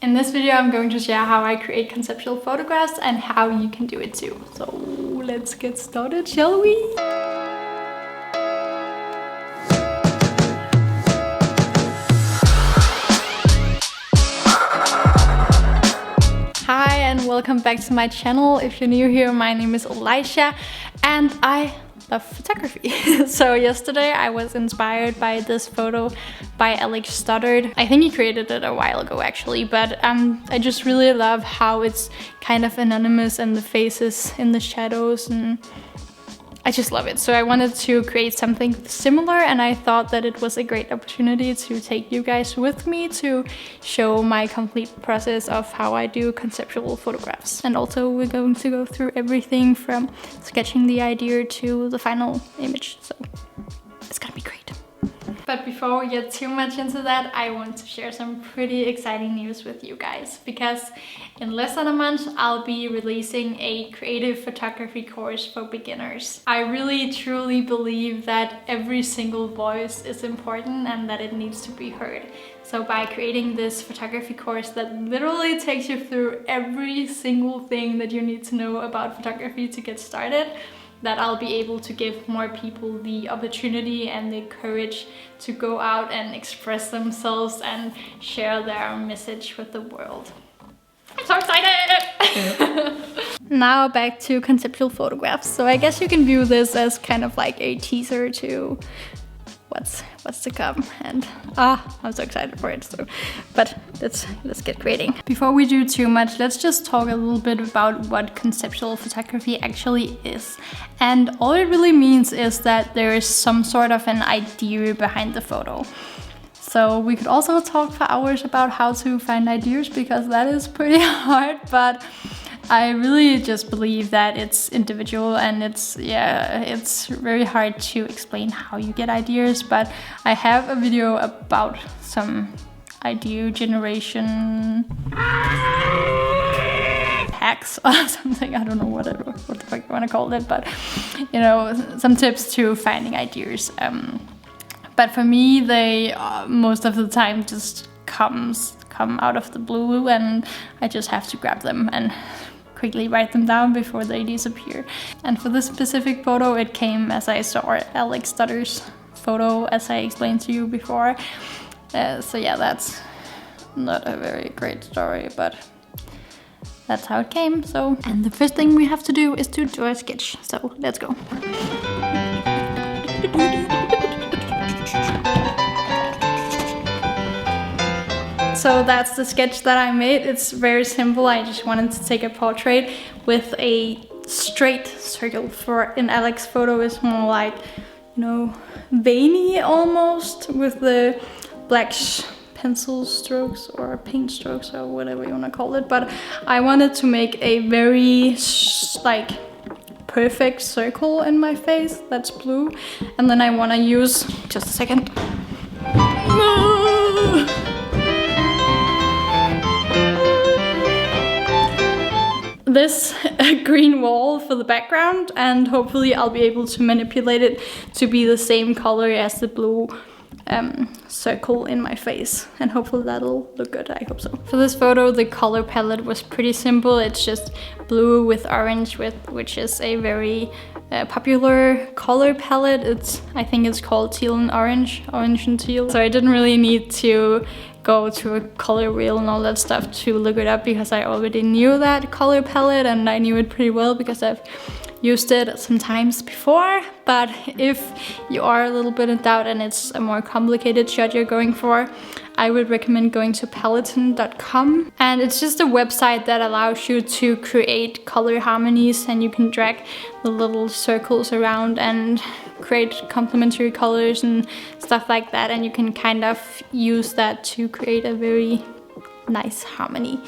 In this video I'm going to share how I create conceptual photographs and how you can do it too. So let's get started, shall we? Hi and welcome back to my channel. If you're new here, my name is Elysia and I love photography. So yesterday I was inspired by this photo by Alex. I think he created it a while ago actually, but I just really love how it's kind of anonymous and the faces in the shadows, and I just love it. So I wanted to create something similar, and I thought that it was a great opportunity to take you guys with me to show my complete process of how I do conceptual photographs. And also we're going to go through everything from sketching the idea to the final image. So it's gonna be great. But before we get too much into that, I want to share some pretty exciting news with you guys, because in less than a month I'll be releasing a creative photography course for beginners. I really truly believe that every single voice is important and that it needs to be heard. So by creating this photography course that literally takes you through every single thing that you need to know about photography to get started, that I'll be able to give more people the opportunity and the courage to go out and express themselves and share their message with the world. I'm so excited! Now back to conceptual photographs. So I guess you can view this as kind of like a teaser to what's to come, and I'm so excited for it. So but let's get creating. Before we do too much, let's just talk a little bit about what conceptual photography actually is. And all it really means is that there is some sort of an idea behind the photo. So we could also talk for hours about how to find ideas, because that is pretty hard, but I really just believe that it's individual, and it's very hard to explain how you get ideas. But I have a video about some idea generation hacks or something. I don't know what the fuck you want to call it, but you know, some tips to finding ideas. But for me, they most of the time just come out of the blue, and I just have to grab them and quickly write them down before they disappear. And for this specific photo, it came as I saw Alex Stutter's photo, as I explained to you before. So yeah, that's not a very great story, but that's how it came. So, and the first thing we have to do is to draw a sketch. So let's go. So that's the sketch that I made. It's very simple. I just wanted to take a portrait with a straight circle. For in Alex's photo is more like, you know, veiny almost, with the black pencil strokes or paint strokes or whatever you want to call it. But I wanted to make a very like perfect circle in my face that's blue, and then I want to use, just a second, this green wall for the background, and hopefully I'll be able to manipulate it to be the same color as the blue circle in my face, and hopefully that'll look good. I hope so. For this photo, the color palette was pretty simple. It's just blue with orange, which is a very popular color palette. I think it's called teal and orange and teal. So I didn't really need to go to a color wheel and all that stuff to look it up, because I already knew that color palette, and I knew it pretty well because I've used it sometimes before. But if you are a little bit in doubt and it's a more complicated shot you're going for, I would recommend going to Peloton.com. And it's just a website that allows you to create color harmonies, and you can drag the little circles around and create complementary colors and stuff like that, and you can kind of use that to create a very nice harmony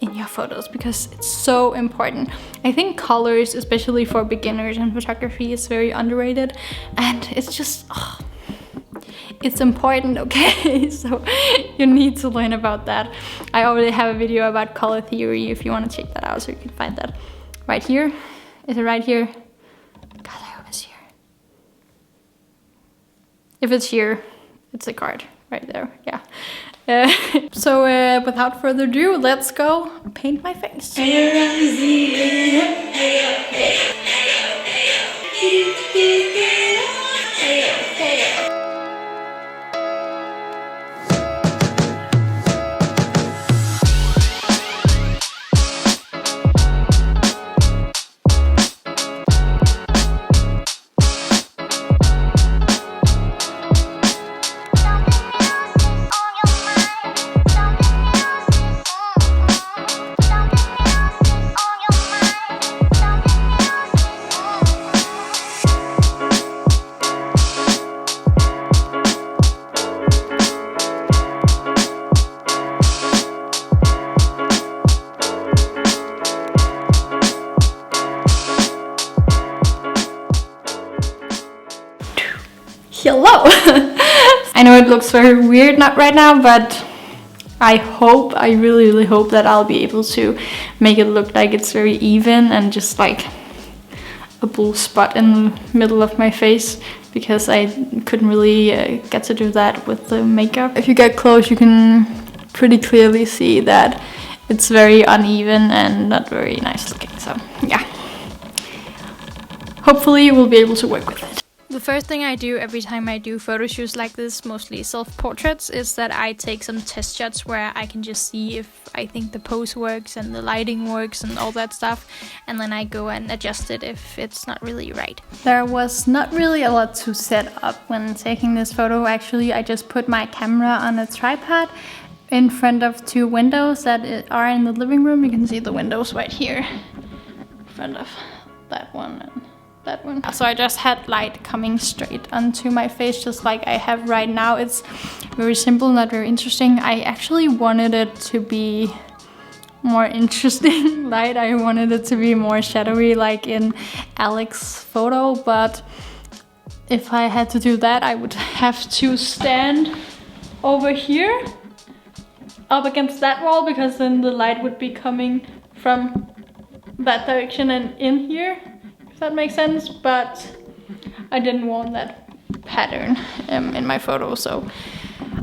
in your photos, because it's so important. I think colors, especially for beginners in photography, is very underrated, and it's just it's important, okay? So you need to learn about that. I already have a video about color theory if you want to check that out, so you can find that right here. Is it right here? God, I hope it's here. If it's here, it's a card right there, yeah. So without further ado, let's go paint my face. Hello! I know it looks very weird not right now, but I really hope that I'll be able to make it look like it's very even and just like a blue spot in the middle of my face, because I couldn't really get to do that with the makeup. If you get close, you can pretty clearly see that it's very uneven and not very nice looking, so yeah. Hopefully you will be able to work with it. The first thing I do every time I do photo shoots like this, mostly self-portraits, is that I take some test shots where I can just see if I think the pose works and the lighting works and all that stuff, and then I go and adjust it if it's not really right. There was not really a lot to set up when taking this photo. Actually, I just put my camera on a tripod in front of two windows that are in the living room. You can see the windows right here in front of that one and that one. So I just had light coming straight onto my face, just like I have right now. It's very simple, not very interesting. I actually wanted it to be more interesting light. I wanted it to be more shadowy like in Alex's photo, but if I had to do that, I would have to stand over here up against that wall, because then the light would be coming from that direction and in here. That makes sense, but I didn't want that pattern in my photo, so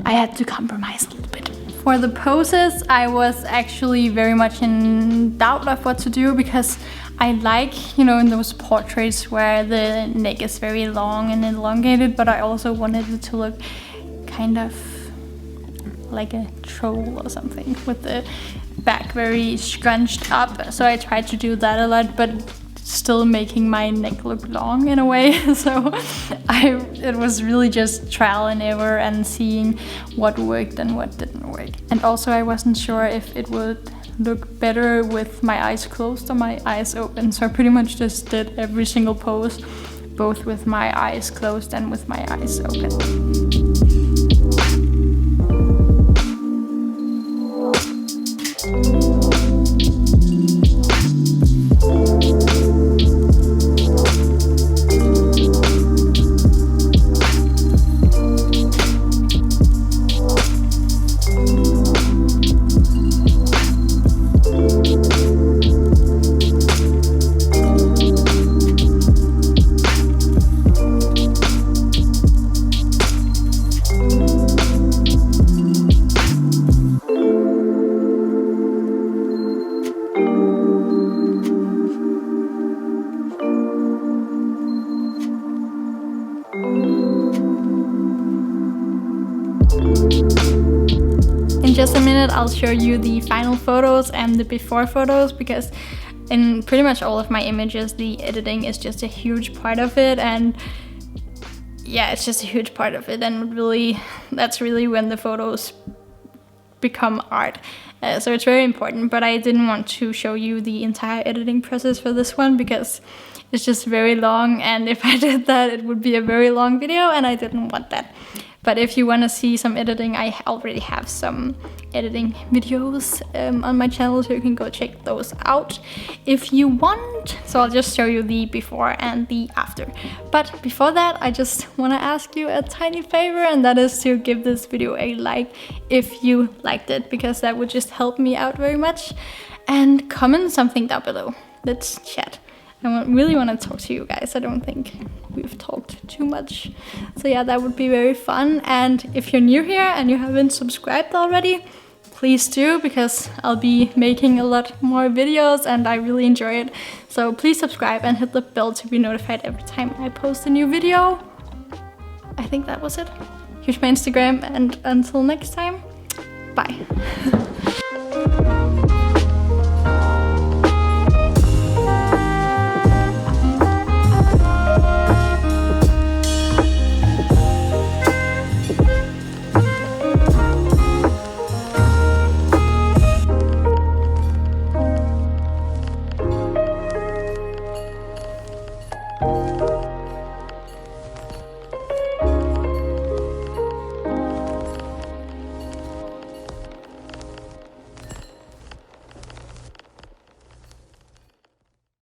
I had to compromise a little bit. For the poses, I was actually very much in doubt of what to do, because I like, you know, in those portraits where the neck is very long and elongated, but I also wanted it to look kind of like a troll or something, with the back very scrunched up. So I tried to do that a lot, but still making my neck look long in a way. So it was really just trial and error and seeing what worked and what didn't work. And also I wasn't sure if it would look better with my eyes closed or my eyes open. So I pretty much just did every single pose, both with my eyes closed and with my eyes open. In just a minute, I'll show you the final photos and the before photos, because in pretty much all of my images, the editing is just a huge part of it, and yeah, it's just a huge part of it, and really, that's really when the photos become art. So it's very important, but I didn't want to show you the entire editing process for this one, because it's just very long, and if I did that, it would be a very long video, and I didn't want that. But if you want to see some editing, I already have some editing videos on my channel, so you can go check those out if you want. So I'll just show you the before and the after. But before that, I just want to ask you a tiny favor, and that is to give this video a like if you liked it, because that would just help me out very much. And comment something down below. Let's chat. I really want to talk to you guys. I don't think we've talked too much. So yeah, that would be very fun. And if you're new here and you haven't subscribed already, please do, because I'll be making a lot more videos and I really enjoy it. So please subscribe and hit the bell to be notified every time I post a new video. I think that was it. Here's my Instagram, and until next time, bye.